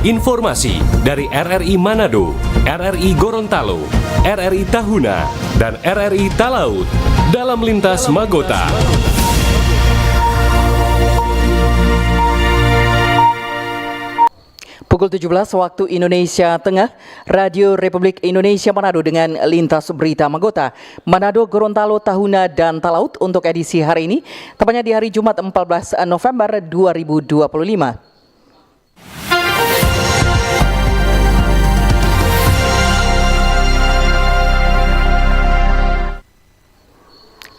Informasi dari RRI Manado, RRI Gorontalo, RRI Tahuna, dan RRI Talaut dalam Lintas Magota. Pukul 17 waktu Indonesia Tengah, Radio Republik Indonesia Manado dengan Lintas Berita Magota, Manado, Gorontalo, Tahuna, dan Talaut untuk edisi hari ini, tepatnya di hari Jumat 14 November 2025.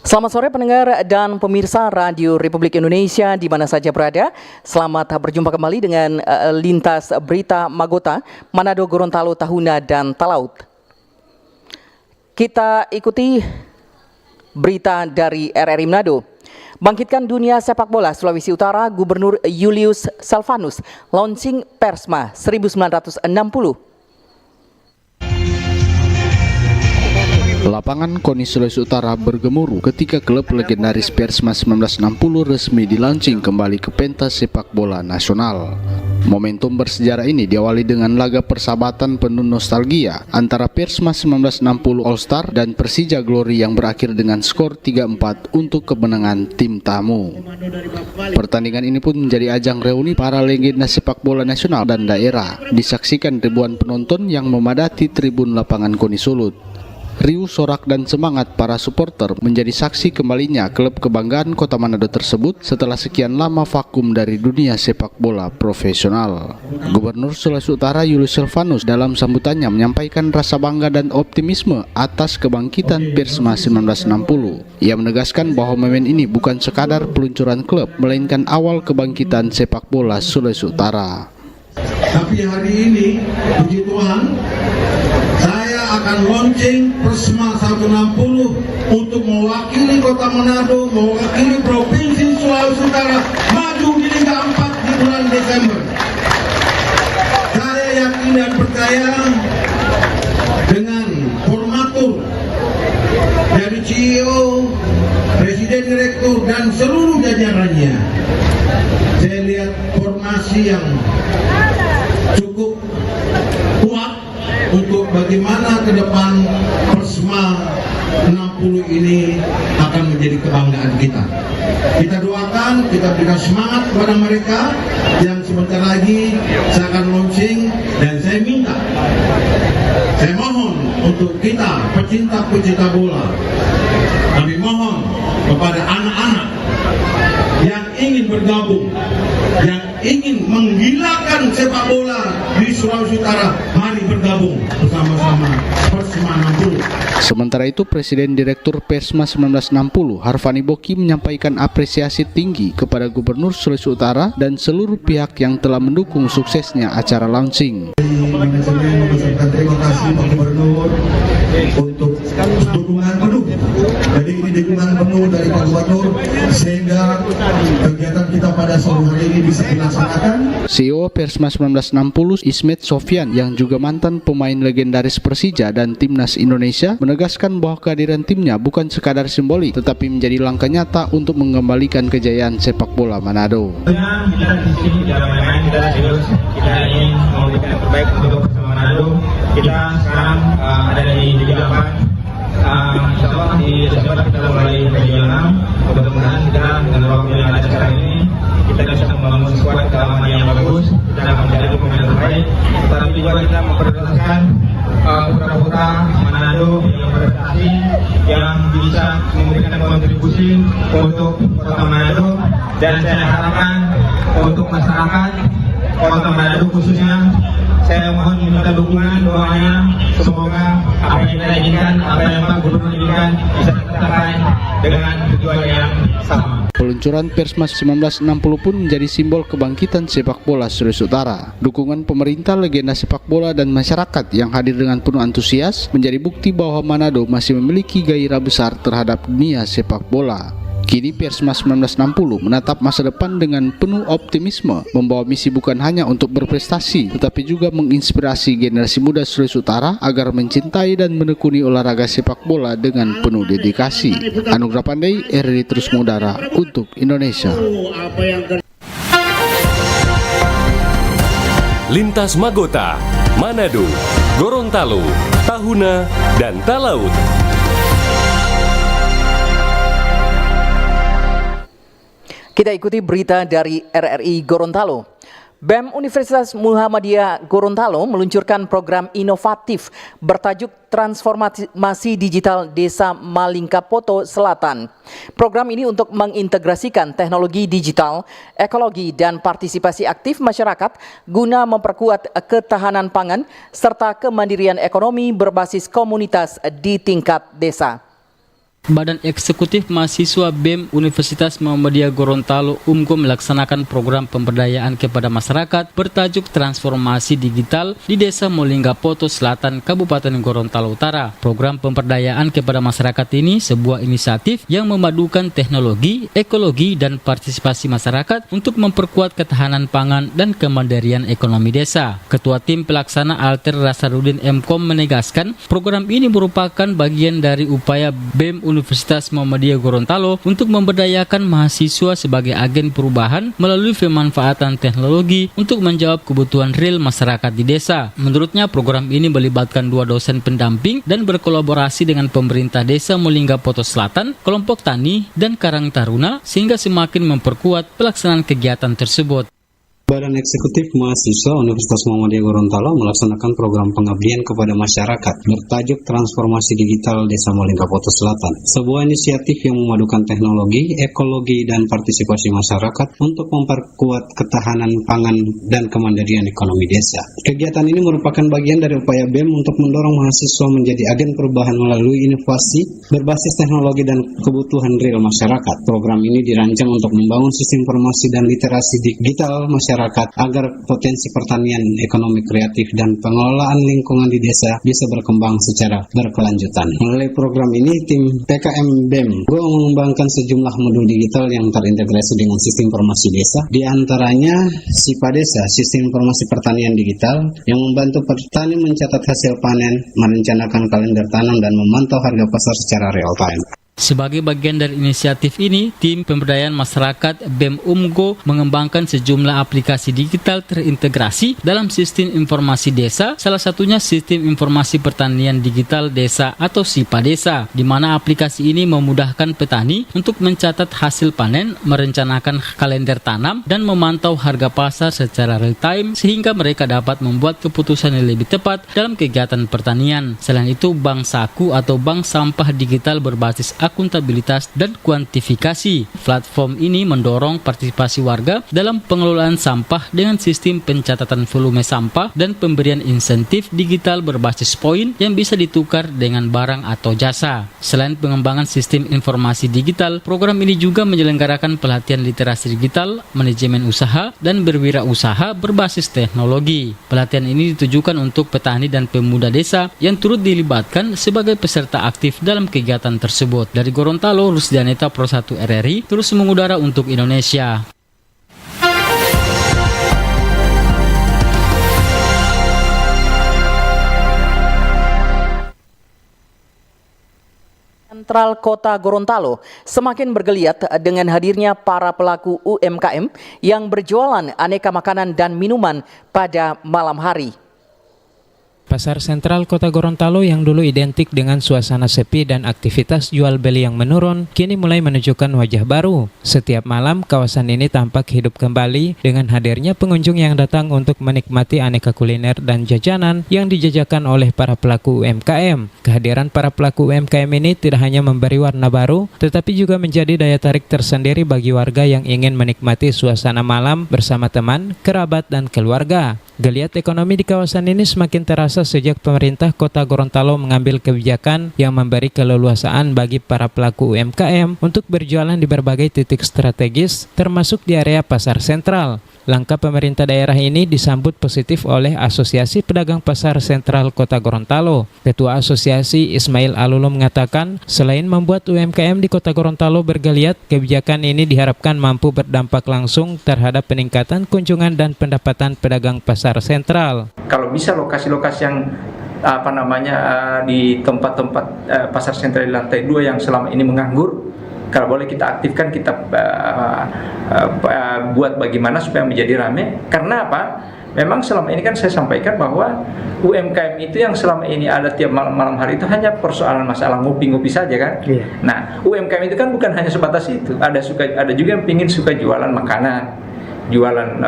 Selamat sore pendengar dan pemirsa Radio Republik Indonesia di mana saja berada. Selamat berjumpa kembali dengan Lintas Berita Magota, Manado, Gorontalo, Tahuna, dan Talaut. Kita ikuti berita dari RRI Manado. Bangkitkan dunia sepak bola Sulawesi Utara, Gubernur Julius Salvanus launching Persma 1960. Lapangan KONI Sulawesi Utara bergemuruh ketika klub legendaris Persma 1960 resmi dilaunching kembali ke pentas sepak bola nasional. Momentum bersejarah ini diawali dengan laga persahabatan penuh nostalgia antara Persma 1960 All Star dan Persija Glory yang berakhir dengan skor 3-4 untuk kemenangan tim tamu. Pertandingan ini pun menjadi ajang reuni para legenda sepak bola nasional dan daerah, disaksikan ribuan penonton yang memadati tribun lapangan KONI Sulut. Riuh sorak dan semangat para supporter menjadi saksi kembalinya klub kebanggaan Kota Manado tersebut setelah sekian lama vakum dari dunia sepak bola profesional. Gubernur Sulawesi Utara Julius Salvanus dalam sambutannya menyampaikan rasa bangga dan optimisme atas kebangkitan Persma 1960. Ia menegaskan bahwa momen ini bukan sekadar peluncuran klub, melainkan awal kebangkitan sepak bola Sulawesi Utara. Tapi hari ini, puji Tuhan, saya akan launching Persma 160 untuk mewakili Kota Manado, mewakili Provinsi Sulawesi Utara maju di Liga 4 di bulan Desember. Saya yakin dan percaya dengan formatur dari CEO, Presiden Direktur dan seluruh jajarannya. Saya lihat formasi yang cukup kuat untuk bagaimana ke depan Persma 60 ini akan menjadi kebanggaan kita. Kita doakan, kita berikan semangat kepada mereka yang sebentar lagi saya akan launching, dan saya minta, saya mohon untuk kita pecinta-pecinta bola, kami mohon kepada anak-anak yang ingin bergabung, yang ingin menggilangkan sepak bola di Sulawesi Utara, mari bergabung bersama-sama Persma 60. Sementara itu, Presiden Direktur Persma 1960 Harfani Boki menyampaikan apresiasi tinggi kepada Gubernur Sulawesi Utara dan seluruh pihak yang telah mendukung suksesnya acara launching. Terima kasih Pak Gubernur untuk dukungan penuh. Jadi ini dukungan penuh dari Pak Gubernur sehingga kegiatan kita pada sore hari ini bisa dilaksanakan. CEO Persma 1960 Ismet Sofyan yang juga mantan pemain legendaris Persija dan Timnas Indonesia menegaskan bahwa kehadiran timnya bukan sekadar simbolik tetapi menjadi langkah nyata untuk mengembalikan kejayaan sepak bola Manado. Kita di sini tidak main-main, kita serius, kita ingin memberikan yang terbaik untuk Persma Manado. Kita sekarang ada di Liga 4. Insya Allah di Desember kita mulai perjalanan. Mudah-mudahan kita dengan waktu yang ada sekarang ini kita bisa membangun skuad keamanan yang bagus dan menjadi pemain terbaik. Tetapi juga kita memprioritaskan putra-putra Manado yang berprestasi, yang bisa memberikan kontribusi untuk Kota Manado, dan saya harapkan untuk masyarakat Kota Manado khususnya, saya mohon minta dukungan, doanya, semoga apa yang kita inginkan, apa yang Pak Gubernur inginkan bisa tercapai dengan tujuan yang sama. Peluncuran Persma 1960 pun menjadi simbol kebangkitan sepak bola Sulawesi Utara. Dukungan pemerintah, legenda sepak bola, dan masyarakat yang hadir dengan penuh antusias menjadi bukti bahwa Manado masih memiliki gairah besar terhadap dunia sepak bola. Kini Persma 1960 menatap masa depan dengan penuh optimisme, membawa misi bukan hanya untuk berprestasi, tetapi juga menginspirasi generasi muda Sulawesi Utara agar mencintai dan menekuni olahraga sepak bola dengan penuh dedikasi. Anugrah Pandai, RRI Terus Mengudara untuk Indonesia. lintas Magota, Manado, Gorontalo, Tahuna, dan Talaut. Kita ikuti berita dari RRI Gorontalo. BEM Universitas Muhammadiyah Gorontalo meluncurkan program inovatif bertajuk Transformasi Digital Desa Malingkapoto Selatan. Program ini untuk mengintegrasikan teknologi digital, ekologi, dan partisipasi aktif masyarakat guna memperkuat ketahanan pangan serta kemandirian ekonomi berbasis komunitas di tingkat desa. Badan Eksekutif Mahasiswa BEM Universitas Muhammadiyah Gorontalo UMGO melaksanakan program pemberdayaan kepada masyarakat bertajuk Transformasi Digital di Desa Malingkapoto Selatan, Kabupaten Gorontalo Utara. Program pemberdayaan kepada masyarakat ini sebuah inisiatif yang memadukan teknologi, ekologi, dan partisipasi masyarakat untuk memperkuat ketahanan pangan dan kemandirian ekonomi desa. Ketua Tim Pelaksana Alter Rasarudin Mkom menegaskan program ini merupakan bagian dari upaya BEM Universitas Muhammadiyah Gorontalo untuk memberdayakan mahasiswa sebagai agen perubahan melalui pemanfaatan teknologi untuk menjawab kebutuhan real masyarakat di desa. Menurutnya, program ini melibatkan 2 dosen pendamping dan berkolaborasi dengan pemerintah desa Malingkapoto Selatan, kelompok tani, dan Karang Taruna sehingga semakin memperkuat pelaksanaan kegiatan tersebut. Badan Eksekutif Mahasiswa Universitas Muhammadiyah Gorontalo melaksanakan program pengabdian kepada masyarakat bertajuk Transformasi Digital Desa Malingkapoto Selatan. Sebuah inisiatif yang memadukan teknologi, ekologi, dan partisipasi masyarakat untuk memperkuat ketahanan pangan dan kemandirian ekonomi desa. Kegiatan ini merupakan bagian dari upaya BEM untuk mendorong mahasiswa menjadi agen perubahan melalui inovasi berbasis teknologi dan kebutuhan real masyarakat. Program ini dirancang untuk membangun sistem informasi dan literasi digital masyarakat agar potensi pertanian, ekonomi kreatif, dan pengelolaan lingkungan di desa bisa berkembang secara berkelanjutan. Melalui program ini, tim PKM BEM mengembangkan sejumlah modul digital yang terintegrasi dengan sistem informasi desa, di antaranya SIPA Desa, sistem informasi pertanian digital, yang membantu petani mencatat hasil panen, merencanakan kalender tanam, dan memantau harga pasar secara real time. Sebagai bagian dari inisiatif ini, tim pemberdayaan masyarakat BEM UMGO mengembangkan sejumlah aplikasi digital terintegrasi dalam sistem informasi desa, salah satunya sistem informasi pertanian digital desa atau SIPA Desa, di mana aplikasi ini memudahkan petani untuk mencatat hasil panen, merencanakan kalender tanam, dan memantau harga pasar secara real time sehingga mereka dapat membuat keputusan yang lebih tepat dalam kegiatan pertanian. Selain itu, bank saku atau bank sampah digital berbasis akuntabilitas dan kuantifikasi. Platform ini mendorong partisipasi warga dalam pengelolaan sampah dengan sistem pencatatan volume sampah dan pemberian insentif digital berbasis poin yang bisa ditukar dengan barang atau jasa. Selain pengembangan sistem informasi digital, program ini juga menyelenggarakan pelatihan literasi digital, manajemen usaha, dan berwirausaha berbasis teknologi. Pelatihan ini ditujukan untuk petani dan pemuda desa yang turut dilibatkan sebagai peserta aktif dalam kegiatan tersebut. Dari Gorontalo, Rusdianeta Pro 1 RRI terus mengudara untuk Indonesia. Sentral Kota Gorontalo semakin bergeliat dengan hadirnya para pelaku UMKM yang berjualan aneka makanan dan minuman pada malam hari. Pasar sentral Kota Gorontalo yang dulu identik dengan suasana sepi dan aktivitas jual beli yang menurun, kini mulai menunjukkan wajah baru. Setiap malam, kawasan ini tampak hidup kembali dengan hadirnya pengunjung yang datang untuk menikmati aneka kuliner dan jajanan yang dijajakan oleh para pelaku UMKM. Kehadiran para pelaku UMKM ini tidak hanya memberi warna baru, tetapi juga menjadi daya tarik tersendiri bagi warga yang ingin menikmati suasana malam bersama teman, kerabat, dan keluarga. Geliat ekonomi di kawasan ini semakin terasa sejak pemerintah Kota Gorontalo mengambil kebijakan yang memberi keleluasaan bagi para pelaku UMKM untuk berjualan di berbagai titik strategis, termasuk di area pasar sentral. Langkah pemerintah daerah ini disambut positif oleh Asosiasi Pedagang Pasar Sentral Kota Gorontalo. Ketua Asosiasi Ismail Alulo mengatakan, selain membuat UMKM di Kota Gorontalo bergeliat, kebijakan ini diharapkan mampu berdampak langsung terhadap peningkatan kunjungan dan pendapatan pedagang pasar sentral. Kalau bisa lokasi-lokasi yang di tempat-tempat pasar sentral di lantai 2 yang selama ini menganggur, kalau boleh kita aktifkan, kita buat bagaimana supaya menjadi ramai. Karena apa? Memang selama ini kan saya sampaikan bahwa UMKM itu yang selama ini ada tiap malam hari itu hanya persoalan masalah ngopi-ngopi saja kan. Nah, UMKM itu kan bukan hanya sebatas itu. Ada juga yang pingin suka jualan makanan, jualan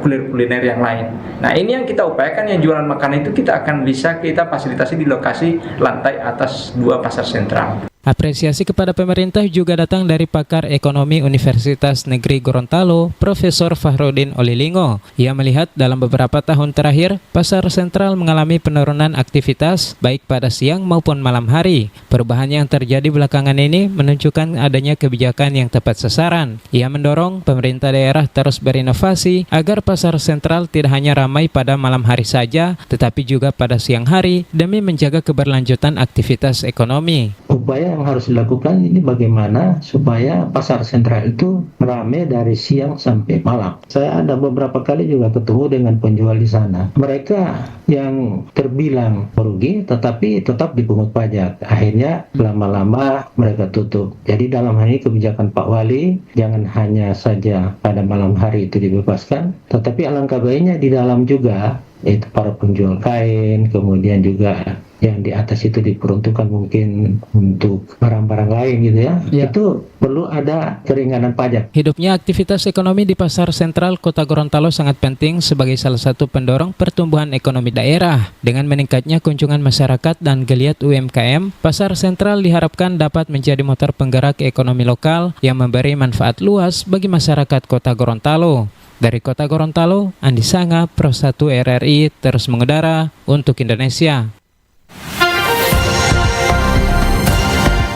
kuliner yang lain. Nah, ini yang kita upayakan, yang jualan makanan itu kita akan bisa kita fasilitasi di lokasi lantai atas 2 pasar sentral. Apresiasi kepada pemerintah juga datang dari pakar ekonomi Universitas Negeri Gorontalo, Profesor Fahrudin Olilingo. Ia melihat dalam beberapa tahun terakhir, pasar sentral mengalami penurunan aktivitas baik pada siang maupun malam hari. Perubahan yang terjadi belakangan ini menunjukkan adanya kebijakan yang tepat sasaran. Ia mendorong pemerintah daerah terus berinovasi agar pasar sentral tidak hanya ramai pada malam hari saja, tetapi juga pada siang hari demi menjaga keberlanjutan aktivitas ekonomi. Upaya yang harus dilakukan ini bagaimana supaya pasar sentral itu ramai dari siang sampai malam. Saya ada beberapa kali juga ketemu dengan penjual di sana. Mereka yang terbilang merugi tetapi tetap dipungut pajak. Akhirnya lama-lama mereka tutup. Jadi dalam hal ini kebijakan Pak Wali jangan hanya saja pada malam hari itu dibebaskan, tetapi alangkah baiknya di dalam juga itu para penjual kain, kemudian juga yang di atas itu diperuntukkan mungkin untuk barang-barang lain gitu ya. Itu perlu ada keringanan pajak. Hidupnya aktivitas ekonomi di pasar sentral Kota Gorontalo sangat penting sebagai salah satu pendorong pertumbuhan ekonomi daerah. Dengan meningkatnya kunjungan masyarakat dan geliat UMKM, pasar sentral diharapkan dapat menjadi motor penggerak ekonomi lokal yang memberi manfaat luas bagi masyarakat Kota Gorontalo. Dari Kota Gorontalo, Andi Sanga, Pro 1 RRI terus mengudara untuk Indonesia.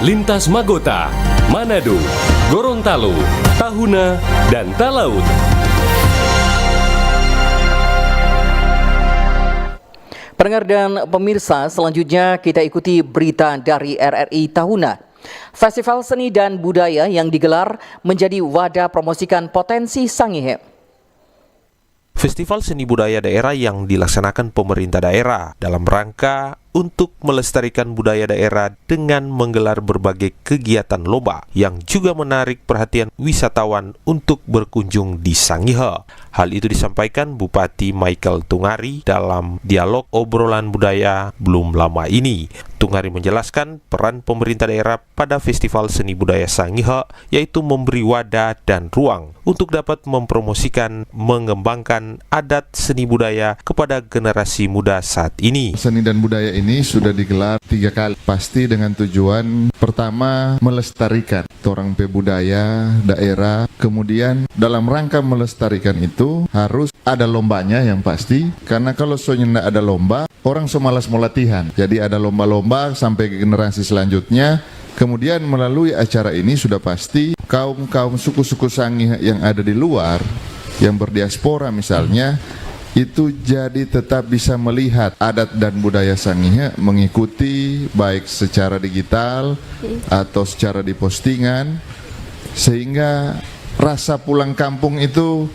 Lintas Magota, Manado, Gorontalo, Tahuna, dan Talaut. Pendengar dan pemirsa, selanjutnya kita ikuti berita dari RRI Tahuna. Festival seni dan budaya yang digelar menjadi wadah promosikan potensi Sangihe. Festival seni budaya daerah yang dilaksanakan pemerintah daerah dalam rangka untuk melestarikan budaya daerah dengan menggelar berbagai kegiatan lomba yang juga menarik perhatian wisatawan untuk berkunjung di Sangihe. Hal itu disampaikan Bupati Michael Tungari dalam dialog obrolan budaya belum lama ini. Tungari menjelaskan peran pemerintah daerah pada Festival Seni Budaya Sangihe yaitu memberi wadah dan ruang untuk dapat mempromosikan, mengembangkan adat seni budaya kepada generasi muda saat ini. Seni dan budaya ini sudah digelar 3 kali, pasti dengan tujuan pertama melestarikan orang budaya daerah, kemudian dalam rangka melestarikan itu harus ada lombanya yang pasti, karena kalau soalnya tidak ada lomba, orang semalas mau latihan. Jadi ada lomba-lomba sampai ke generasi selanjutnya. Kemudian melalui acara ini sudah pasti kaum-kaum suku-suku Sangihe yang ada di luar, yang berdiaspora misalnya, itu jadi tetap bisa melihat adat dan budaya Sangihe, mengikuti baik secara digital atau secara di postingan, sehingga rasa pulang kampung itu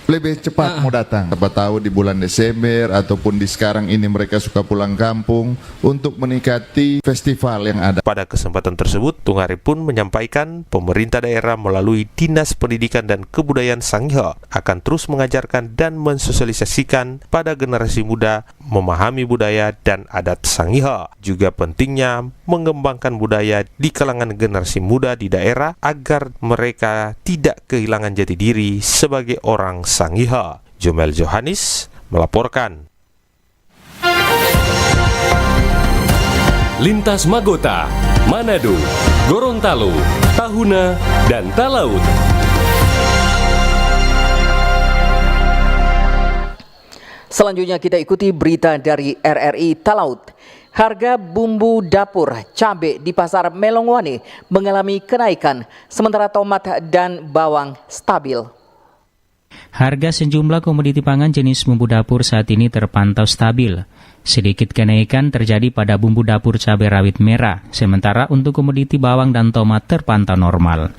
lebih cepat mau datang. Siapa tahu di bulan Desember ataupun di sekarang ini mereka suka pulang kampung untuk menikmati festival yang ada. Pada kesempatan tersebut, Tungari pun menyampaikan pemerintah daerah melalui Dinas Pendidikan dan Kebudayaan Sangihe akan terus mengajarkan dan mensosialisasikan pada generasi muda memahami budaya dan adat Sangihe. Juga pentingnya mengembangkan budaya di kalangan generasi muda di daerah agar mereka tidak kehilangan jati diri sebagai orang Sangihe. Jomel Johannes melaporkan. Lintas Magota, Manado, Gorontalo, Tahuna, dan Talaut. Selanjutnya kita ikuti berita dari RRI Talaut. Harga bumbu dapur cabai di pasar Melongwane mengalami kenaikan, sementara tomat dan bawang stabil. Harga sejumlah komoditi pangan jenis bumbu dapur saat ini terpantau stabil. Sedikit kenaikan terjadi pada bumbu dapur cabai rawit merah, sementara untuk komoditi bawang dan tomat terpantau normal.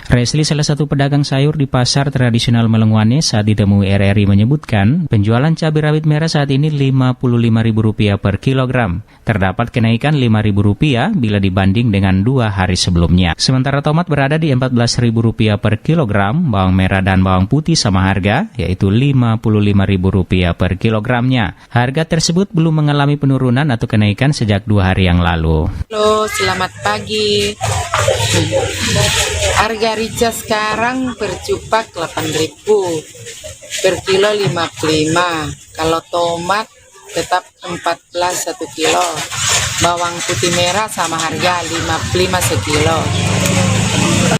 Resli, salah satu pedagang sayur di pasar tradisional Melengwane saat ditemui RRI menyebutkan penjualan cabai rawit merah saat ini Rp55.000 per kilogram. Terdapat kenaikan Rp5.000 bila dibanding dengan 2 hari sebelumnya. Sementara tomat berada di Rp14.000 per kilogram, bawang merah dan bawang putih sama harga, yaitu Rp55.000 per kilogramnya. Harga tersebut belum mengalami penurunan atau kenaikan sejak 2 hari yang lalu. Halo, selamat pagi. Harga rica sekarang per cupak 8.000, per kilo 55. Kalau tomat tetap 14 1 kilo. Bawang putih merah sama harga 55 sekilo.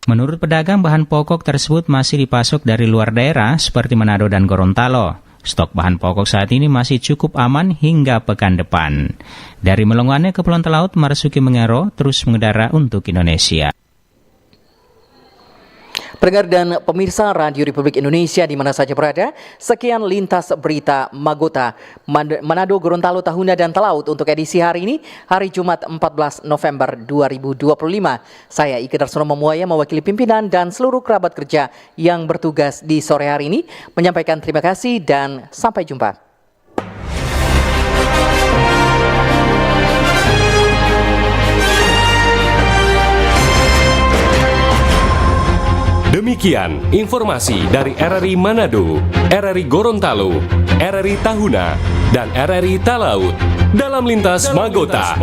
Menurut pedagang, bahan pokok tersebut masih dipasok dari luar daerah seperti Manado dan Gorontalo. Stok bahan pokok saat ini masih cukup aman hingga pekan depan. Dari Melengwane, Kepulauan Talaut, Marsuki Mengero terus mengudara untuk Indonesia. Pendengar dan pemirsa Radio Republik Indonesia di mana saja berada, sekian lintas berita Magota, Manado, Gorontalo, Tahuna, dan Talaut untuk edisi hari ini, hari Jumat 14 November 2025. Saya Ike Darsono Memuaya mewakili pimpinan dan seluruh kerabat kerja yang bertugas di sore hari ini, menyampaikan terima kasih dan sampai jumpa. Demikian informasi dari RRI Manado, RRI Gorontalo, RRI Tahuna, dan RRI Talaut dalam Lintas Magota.